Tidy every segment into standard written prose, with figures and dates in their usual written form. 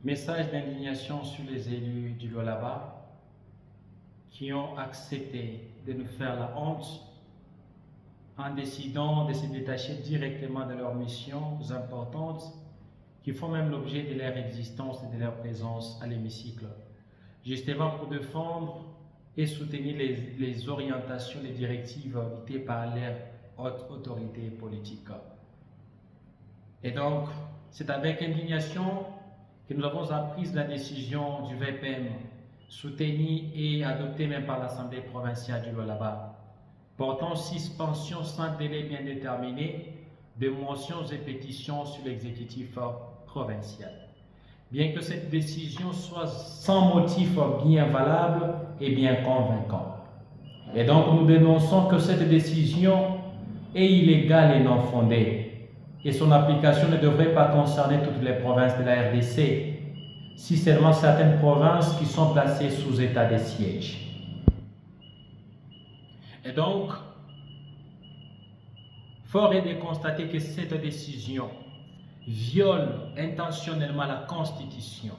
Message d'indignation sur les élus du Lualaba qui ont accepté de nous faire la honte en décidant de se détacher directement de leurs missions importantes qui font même l'objet de leur existence et de leur présence à l'hémicycle, justement pour défendre et soutenir les orientations, les directives dictées par leur haute autorité politique. Et donc, c'est avec indignation que nous avons appris la décision du VPM, soutenue et adoptée même par l'Assemblée provinciale du Lualaba, portant suspension sans délai bien déterminé de motions et pétitions sur l'exécutif provincial. Bien que cette décision soit sans motif bien valable et bien convaincant. Et donc nous dénonçons que cette décision est illégale et non fondée, et son application ne devrait pas concerner toutes les provinces de la RDC, si seulement certaines provinces qui sont placées sous état de siège. Et donc, fort est de constater que cette décision viole intentionnellement la Constitution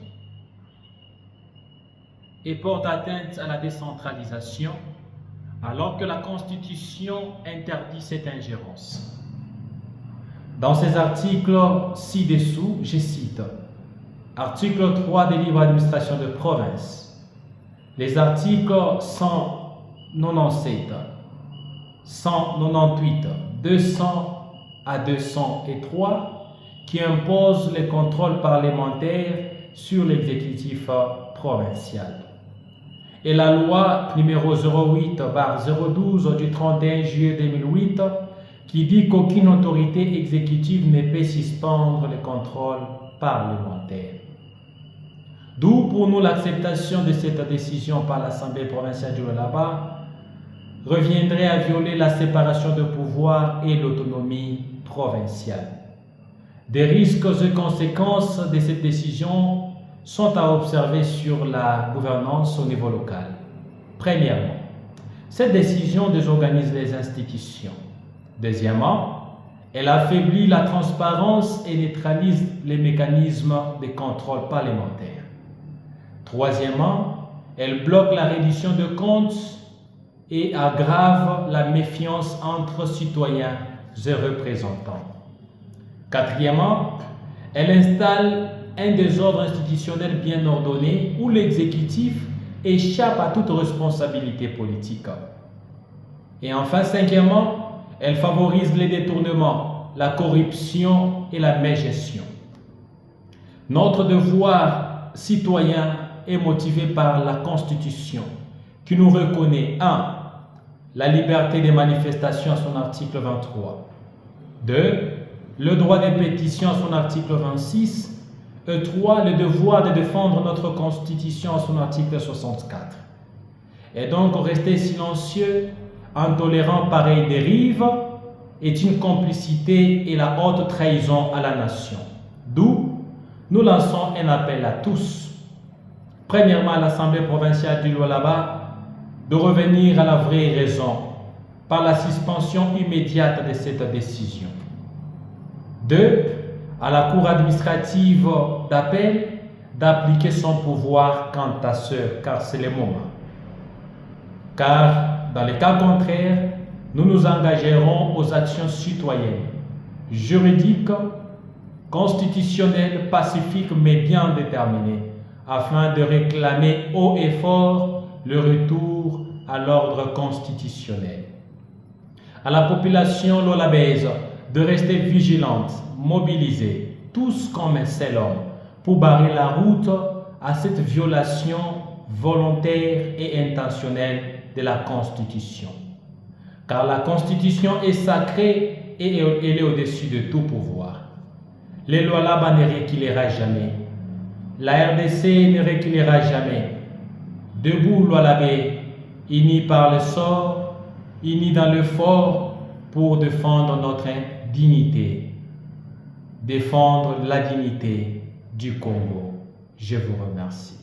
et porte atteinte à la décentralisation, alors que la Constitution interdit cette ingérence. Dans ces articles ci-dessous, je cite article 3 des libres administrations de province, les articles 197, 198, 200 à 203 qui imposent les contrôles parlementaires sur l'exécutif provincial. Et la loi numéro 08/012 du 31 juillet 2008 qui dit qu'aucune autorité exécutive ne peut suspendre les contrôles parlementaires. D'où pour nous l'acceptation de cette décision par l'Assemblée provinciale du Lualaba reviendrait à violer la séparation de pouvoir et l'autonomie provinciale. Des risques et conséquences de cette décision sont à observer sur la gouvernance au niveau local. Premièrement, cette décision désorganise les institutions. Deuxièmement, elle affaiblit la transparence et neutralise les mécanismes de contrôle parlementaire. Troisièmement, elle bloque la reddition de comptes et aggrave la méfiance entre citoyens et représentants. Quatrièmement, elle installe un désordre institutionnel bien ordonné où l'exécutif échappe à toute responsabilité politique. Et enfin, cinquièmement, elle favorise les détournements, la corruption et la mégestion. Notre devoir citoyen est motivé par la Constitution qui nous reconnaît 1. La liberté des manifestations à son article 23. 2. Le droit des pétitions à son article 26. Et 3. Le devoir de défendre notre Constitution à son article 64. Et donc, rester silencieux en tolérant pareille dérive est une complicité et la haute trahison à la nation. D'où nous lançons un appel à tous. Premièrement, à l'Assemblée provinciale du Lualaba de revenir à la vraie raison par la suspension immédiate de cette décision. 2. À la Cour administrative d'appel d'appliquer son pouvoir quant à ce, car c'est le moment. Car dans le cas contraire, nous nous engagerons aux actions citoyennes, juridiques, constitutionnelles, pacifiques mais bien déterminées, afin de réclamer haut et fort le retour à l'ordre constitutionnel. À la population lualabaise de rester vigilante, mobilisée, tous comme un seul homme, pour barrer la route à cette violation volontaire et intentionnelle de la Constitution. Car la Constitution est sacrée et elle est au-dessus de tout pouvoir. Le Lualaba ne reculera jamais. La RDC ne reculera jamais. Debout Lualabé, unis par le sort, unis dans le fort pour défendre notre dignité, défendre la dignité du Congo. Je vous remercie.